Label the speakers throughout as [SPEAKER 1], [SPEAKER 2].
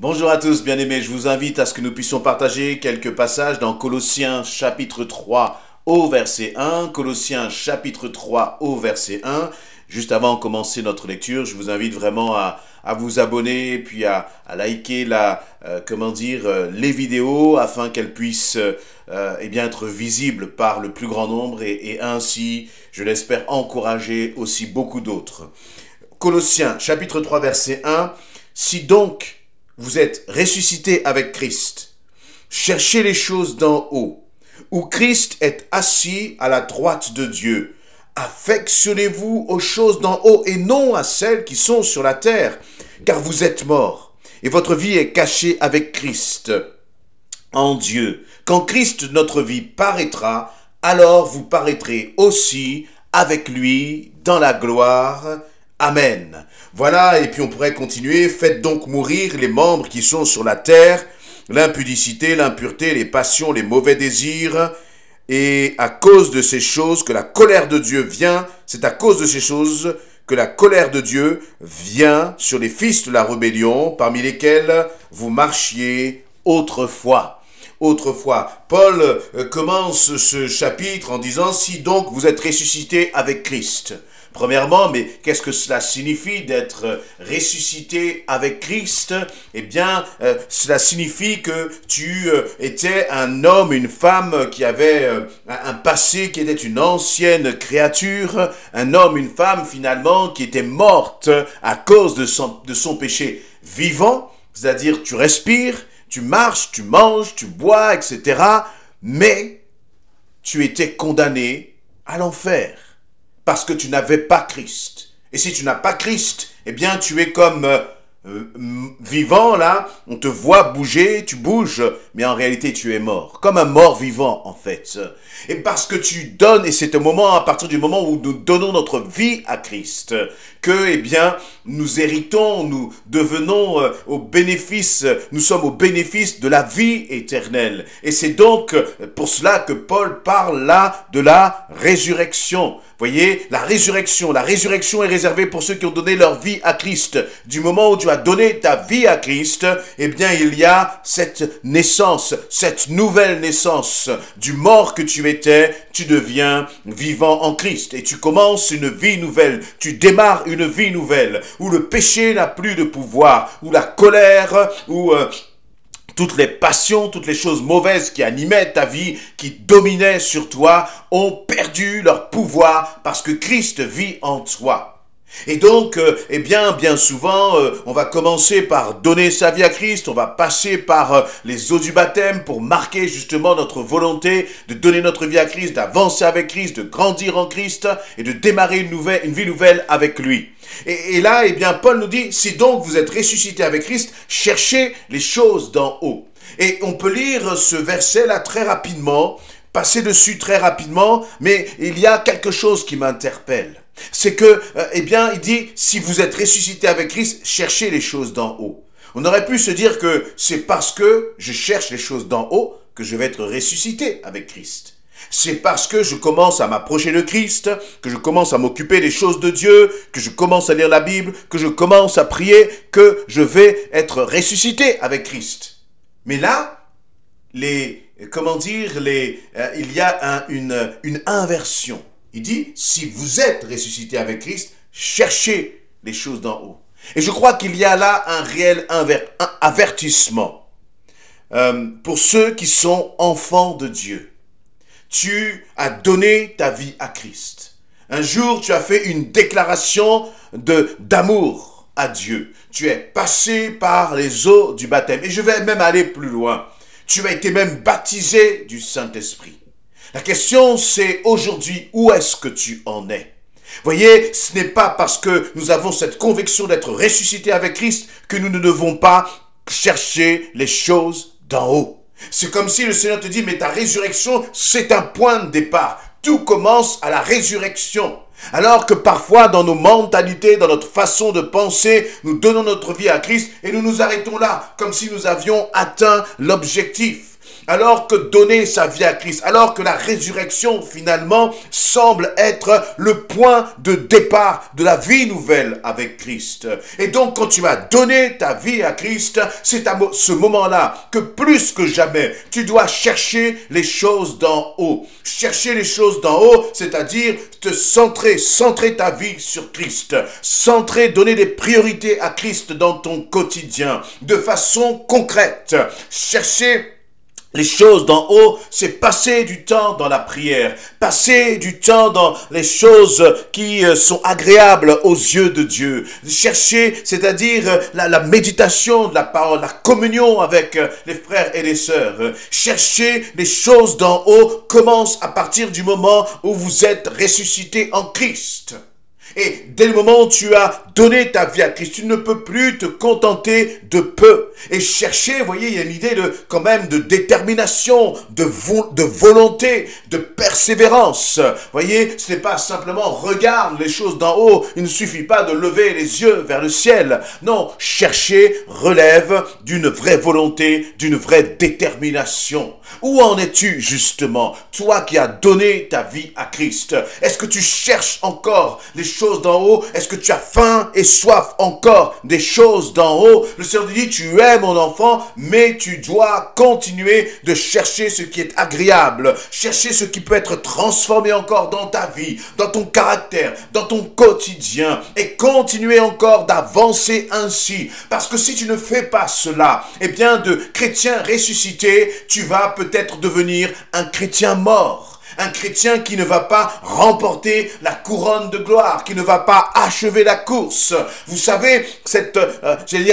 [SPEAKER 1] Bonjour à tous, bien-aimés, je vous invite à ce que nous puissions partager quelques passages dans Colossiens chapitre 3 au verset 1. Colossiens chapitre 3 au verset 1. Juste avant de commencer notre lecture, je vous invite vraiment à vous abonner, puis à liker les vidéos afin qu'elles puissent être visibles par le plus grand nombre et ainsi, je l'espère, encourager aussi beaucoup d'autres. Colossiens chapitre 3 verset 1. Si donc vous êtes ressuscités avec Christ, cherchez les choses d'en haut, où Christ est assis à la droite de Dieu. Affectionnez-vous aux choses d'en haut et non à celles qui sont sur la terre, car vous êtes morts, et votre vie est cachée avec Christ en Dieu. Quand Christ, notre vie, paraîtra, alors vous paraîtrez aussi avec lui dans la gloire. Amen. Voilà, et puis on pourrait continuer. Faites donc mourir les membres qui sont sur la terre, l'impudicité, l'impureté, les passions, les mauvais désirs, et à cause de ces choses que la colère de Dieu vient, c'est à cause de ces choses que la colère de Dieu vient sur les fils de la rébellion, parmi lesquels vous marchiez autrefois. Autrefois, Paul commence ce chapitre en disant « Si donc vous êtes ressuscités avec Christ ». Premièrement, mais qu'est-ce que cela signifie d'être ressuscité avec Christ? Eh bien, cela signifie que tu étais un homme, une femme qui avait un passé, qui était une ancienne créature, un homme, une femme finalement qui était morte à cause de son péché vivant, c'est-à-dire tu respires, tu marches, tu manges, tu bois, etc. Mais tu étais condamné à l'enfer. Parce que tu n'avais pas Christ. Et si tu n'as pas Christ, eh bien tu es comme vivant là, on te voit bouger, tu bouges, mais en réalité tu es mort. Comme un mort vivant en fait. Et parce que tu donnes, et c'est au moment, à partir du moment où nous donnons notre vie à Christ, que, eh bien, nous héritons, nous devenons nous sommes au bénéfice de la vie éternelle. Et c'est donc pour cela que Paul parle là de la résurrection. Voyez, la résurrection est réservée pour ceux qui ont donné leur vie à Christ. Du moment où tu as donné ta vie à Christ, eh bien, il y a cette naissance, cette nouvelle naissance. Du mort que tu étais, tu deviens vivant en Christ. Et tu commences une vie nouvelle. Tu démarres une vie nouvelle, où le péché n'a plus de pouvoir, où la colère, où toutes les passions, toutes les choses mauvaises qui animaient ta vie, qui dominaient sur toi, ont perdu leur pouvoir parce que Christ vit en toi. Et donc, bien souvent, on va commencer par donner sa vie à Christ, on va passer par les eaux du baptême pour marquer justement notre volonté de donner notre vie à Christ, d'avancer avec Christ, de grandir en Christ et de démarrer une vie nouvelle avec lui. Et là, Paul nous dit, si donc vous êtes ressuscité avec Christ, cherchez les choses d'en haut. Et on peut lire ce verset-là très rapidement, passer dessus très rapidement, mais il y a quelque chose qui m'interpelle. C'est que, il dit, si vous êtes ressuscité avec Christ, cherchez les choses d'en haut. On aurait pu se dire que c'est parce que je cherche les choses d'en haut que je vais être ressuscité avec Christ. C'est parce que je commence à m'approcher de Christ, que je commence à m'occuper des choses de Dieu, que je commence à lire la Bible, que je commence à prier, que je vais être ressuscité avec Christ. Mais là, il y a une inversion. Il dit, si vous êtes ressuscité avec Christ, cherchez les choses d'en haut. Et je crois qu'il y a là un réel avertissement pour ceux qui sont enfants de Dieu. Tu as donné ta vie à Christ. Un jour, tu as fait une déclaration d'amour à Dieu. Tu es passé par les eaux du baptême. Et je vais même aller plus loin. Tu as été même baptisé du Saint-Esprit. La question, c'est aujourd'hui, où est-ce que tu en es? Voyez, ce n'est pas parce que nous avons cette conviction d'être ressuscité avec Christ que nous ne devons pas chercher les choses d'en haut. C'est comme si le Seigneur te dit, mais ta résurrection, c'est un point de départ. Tout commence à la résurrection. Alors que parfois, dans nos mentalités, dans notre façon de penser, nous donnons notre vie à Christ et nous nous arrêtons là, comme si nous avions atteint l'objectif. alors que donner sa vie à Christ, alors que la résurrection finalement semble être le point de départ de la vie nouvelle avec Christ. Et donc quand tu vas donner ta vie à Christ, c'est à ce moment-là que plus que jamais, tu dois chercher les choses d'en haut. Chercher les choses d'en haut, c'est-à-dire te centrer ta vie sur Christ, donner des priorités à Christ dans ton quotidien, de façon concrète. Chercher les choses d'en haut, c'est passer du temps dans la prière, passer du temps dans les choses qui sont agréables aux yeux de Dieu. Chercher, c'est-à-dire la méditation de la parole, la communion avec les frères et les sœurs. Chercher les choses d'en haut commence à partir du moment où vous êtes ressuscité en Christ. Et dès le moment où tu as donné ta vie à Christ, tu ne peux plus te contenter de peu. Et chercher, vous voyez, il y a une idée quand même de détermination, de volonté, de persévérance. Vous voyez, ce n'est pas simplement regarde les choses d'en haut. Il ne suffit pas de lever les yeux vers le ciel. Non, chercher relève d'une vraie volonté, d'une vraie détermination. Où en es-tu justement, toi qui as donné ta vie à Christ? Est-ce que tu cherches encore les choses d'en haut? Est-ce que tu as faim et soif encore des choses d'en haut? Le Seigneur te dit, tu es mon enfant, mais tu dois continuer de chercher ce qui est agréable, chercher ce qui peut être transformé encore dans ta vie, dans ton caractère, dans ton quotidien, et continuer encore d'avancer ainsi. Parce que si tu ne fais pas cela, eh bien de chrétien ressuscité, tu vas peut-être devenir un chrétien mort. Un chrétien qui ne va pas remporter la couronne de gloire, qui ne va pas achever la course. Vous savez, cette,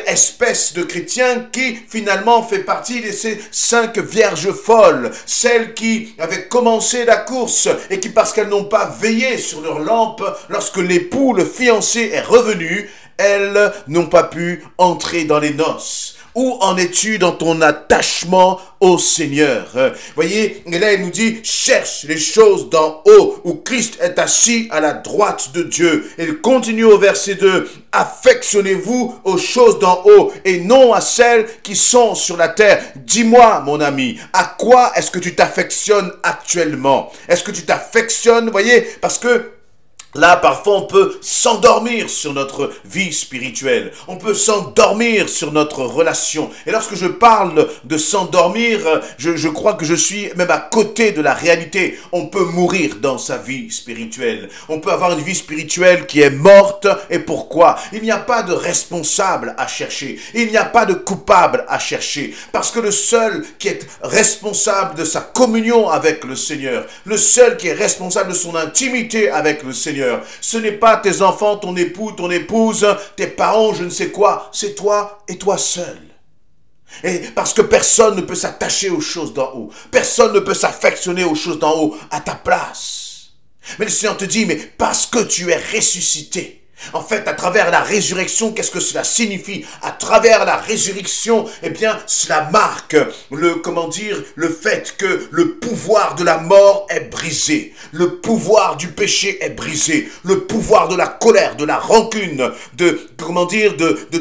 [SPEAKER 1] espèce de chrétien qui finalement fait partie de ces 5 vierges folles, celles qui avaient commencé la course et qui, parce qu'elles n'ont pas veillé sur leur lampe, lorsque l'époux, le fiancé est revenu, elles n'ont pas pu entrer dans les noces. Où en es-tu dans ton attachement au Seigneur? Voyez, et là il nous dit, cherche les choses d'en haut, où Christ est assis à la droite de Dieu. Et il continue au verset 2, affectionnez-vous aux choses d'en haut, et non à celles qui sont sur la terre. Dis-moi, mon ami, à quoi est-ce que tu t'affectionnes actuellement? Est-ce que tu t'affectionnes, voyez, parce que là, parfois, on peut s'endormir sur notre vie spirituelle. On peut s'endormir sur notre relation. Et lorsque je parle de s'endormir, je crois que je suis même à côté de la réalité. On peut mourir dans sa vie spirituelle. On peut avoir une vie spirituelle qui est morte. Et pourquoi? Il n'y a pas de responsable à chercher. Il n'y a pas de coupable à chercher. Parce que le seul qui est responsable de sa communion avec le Seigneur, le seul qui est responsable de son intimité avec le Seigneur, ce n'est pas tes enfants, ton époux, ton épouse, tes parents, je ne sais quoi, c'est toi et toi seul. Et parce que personne ne peut s'attacher aux choses d'en haut, personne ne peut s'affectionner aux choses d'en haut à ta place. Mais le Seigneur te dit, mais parce que tu es ressuscité, en fait, à travers la résurrection, qu'est-ce que cela signifie? À travers la résurrection, eh bien, cela marque le fait que le pouvoir de la mort est brisé. Le pouvoir du péché est brisé. Le pouvoir de la colère, de la rancune, de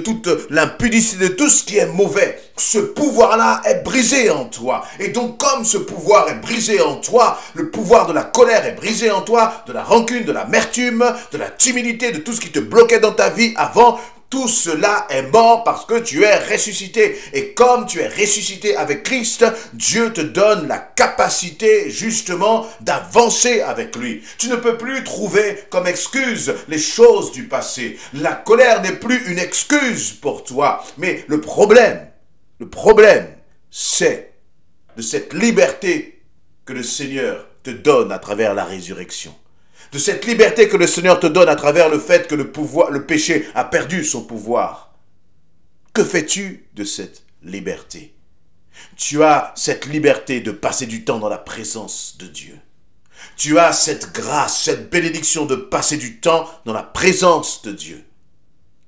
[SPEAKER 1] toute l'impudicité, de tout ce qui est mauvais. Ce pouvoir-là est brisé en toi. Et donc, comme ce pouvoir est brisé en toi, le pouvoir de la colère est brisé en toi, de la rancune, de l'amertume, de la timidité, de tout ce qui te bloquait dans ta vie avant, tout cela est mort parce que tu es ressuscité. Et comme tu es ressuscité avec Christ, Dieu te donne la capacité justement d'avancer avec lui. Tu ne peux plus trouver comme excuse les choses du passé. La colère n'est plus une excuse pour toi. Mais le problème, c'est de cette liberté que le Seigneur te donne à travers la résurrection. De cette liberté que le Seigneur te donne à travers le fait que le péché a perdu son pouvoir. Que fais-tu de cette liberté? Tu as cette liberté de passer du temps dans la présence de Dieu. Tu as cette grâce, cette bénédiction de passer du temps dans la présence de Dieu.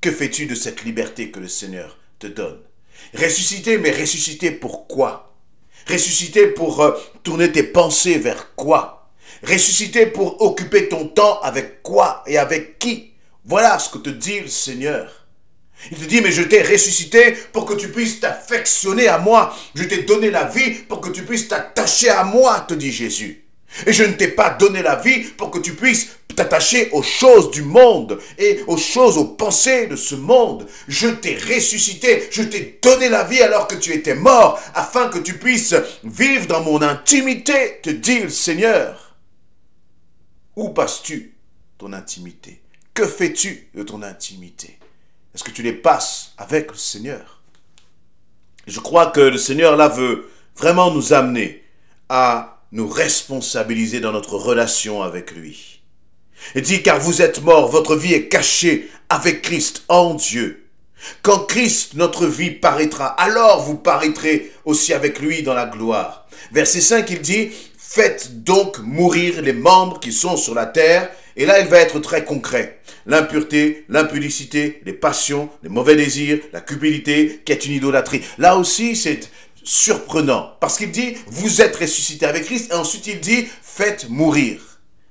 [SPEAKER 1] Que fais-tu de cette liberté que le Seigneur te donne? Ressusciter, mais ressusciter pour quoi? Ressusciter pour tourner tes pensées vers quoi? Ressusciter pour occuper ton temps avec quoi et avec qui? Voilà ce que te dit le Seigneur. Il te dit, mais je t'ai ressuscité pour que tu puisses t'affectionner à moi. Je t'ai donné la vie pour que tu puisses t'attacher à moi, te dit Jésus. Et je ne t'ai pas donné la vie pour que tu puisses t'attacher aux choses du monde et aux choses, aux pensées de ce monde. Je t'ai ressuscité, je t'ai donné la vie alors que tu étais mort, afin que tu puisses vivre dans mon intimité, te dit le Seigneur. Où passes-tu ton intimité? Que fais-tu de ton intimité? Est-ce que tu les passes avec le Seigneur? Je crois que le Seigneur là veut vraiment nous amener à nous responsabiliser dans notre relation avec lui. Il dit, car vous êtes morts, votre vie est cachée avec Christ en Dieu. Quand Christ, notre vie, paraîtra, alors vous paraîtrez aussi avec lui dans la gloire. Verset 5, il dit, faites donc mourir les membres qui sont sur la terre. Et là, il va être très concret. L'impureté, l'impudicité, les passions, les mauvais désirs, la cupidité, qui est une idolâtrie. Là aussi, c'est surprenant. Parce qu'il dit, vous êtes ressuscité avec Christ. Et ensuite, il dit, faites mourir.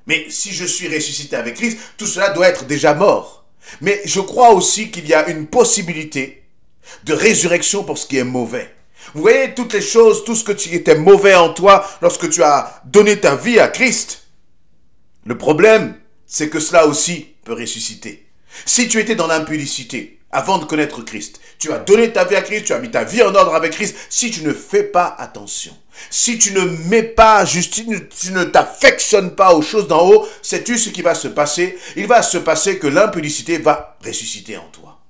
[SPEAKER 1] Mais si je suis ressuscité avec Christ, tout cela doit être déjà mort. Mais je crois aussi qu'il y a une possibilité de résurrection pour ce qui est mauvais. Vous voyez, toutes les choses, tout ce qui était mauvais en toi, lorsque tu as donné ta vie à Christ, le problème, c'est que cela aussi peut ressusciter. Si tu étais dans l'impudicité, avant de connaître Christ, tu as donné ta vie à Christ, tu as mis ta vie en ordre avec Christ, si tu ne fais pas attention, si tu ne mets pas justice, tu ne t'affectionnes pas aux choses d'en haut, sais-tu ce qui va se passer? Il va se passer que l'impudicité va ressusciter en toi.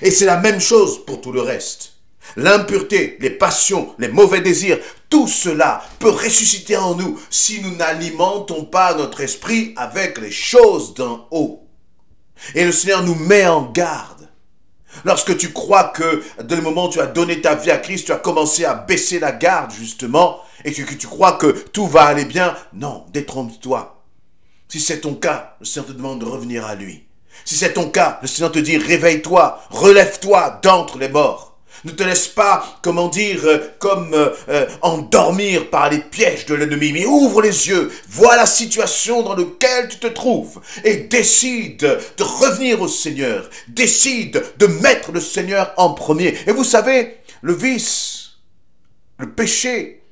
[SPEAKER 1] Et c'est la même chose pour tout le reste. L'impureté, les passions, les mauvais désirs, tout cela peut ressusciter en nous si nous n'alimentons pas notre esprit avec les choses d'en haut. Et le Seigneur nous met en garde. Lorsque tu crois que, dès le moment où tu as donné ta vie à Christ, tu as commencé à baisser la garde, justement, et que tu crois que tout va aller bien, non, détrompe-toi. Si c'est ton cas, le Seigneur te demande de revenir à lui. Si c'est ton cas, le Seigneur te dit, réveille-toi, relève-toi d'entre les morts. Ne te laisse pas, endormir par les pièges de l'ennemi, mais ouvre les yeux, vois la situation dans laquelle tu te trouves et décide de revenir au Seigneur, décide de mettre le Seigneur en premier. Et vous savez, le vice, le péché,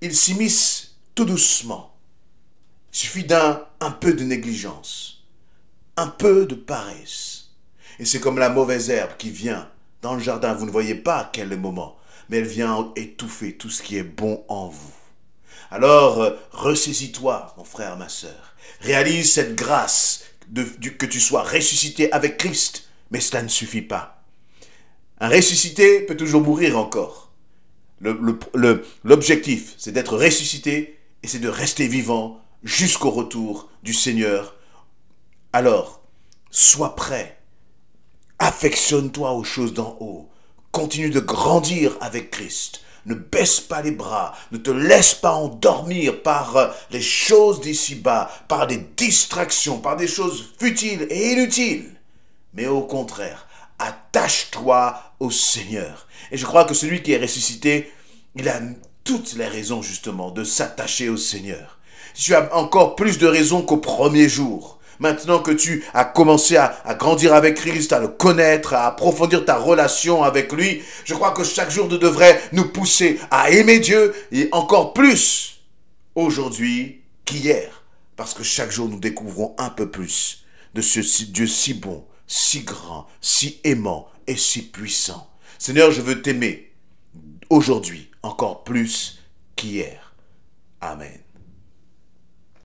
[SPEAKER 1] il s'immisce tout doucement. Il suffit d'un peu de négligence, un peu de paresse. Et c'est comme la mauvaise herbe qui vient dans le jardin, vous ne voyez pas à quel moment, mais elle vient étouffer tout ce qui est bon en vous. Alors, ressaisis-toi, mon frère, ma sœur. Réalise cette grâce que tu sois ressuscité avec Christ, mais cela ne suffit pas. Un ressuscité peut toujours mourir encore. L'objectif, c'est d'être ressuscité et c'est de rester vivant jusqu'au retour du Seigneur. Alors, sois prêt. Affectionne-toi aux choses d'en haut. Continue de grandir avec Christ. Ne baisse pas les bras. Ne te laisse pas endormir par les choses d'ici-bas, par des distractions, par des choses futiles et inutiles. Mais au contraire, attache-toi au Seigneur. Et je crois que celui qui est ressuscité, il a toutes les raisons justement de s'attacher au Seigneur. Tu as encore plus de raisons qu'au premier jour. Maintenant que tu as commencé à grandir avec Christ, à le connaître, à approfondir ta relation avec lui, je crois que chaque jour devrait nous pousser à aimer Dieu et encore plus aujourd'hui qu'hier. Parce que chaque jour nous découvrons un peu plus de ce Dieu si bon, si grand, si aimant et si puissant. Seigneur, je veux t'aimer aujourd'hui encore plus qu'hier. Amen.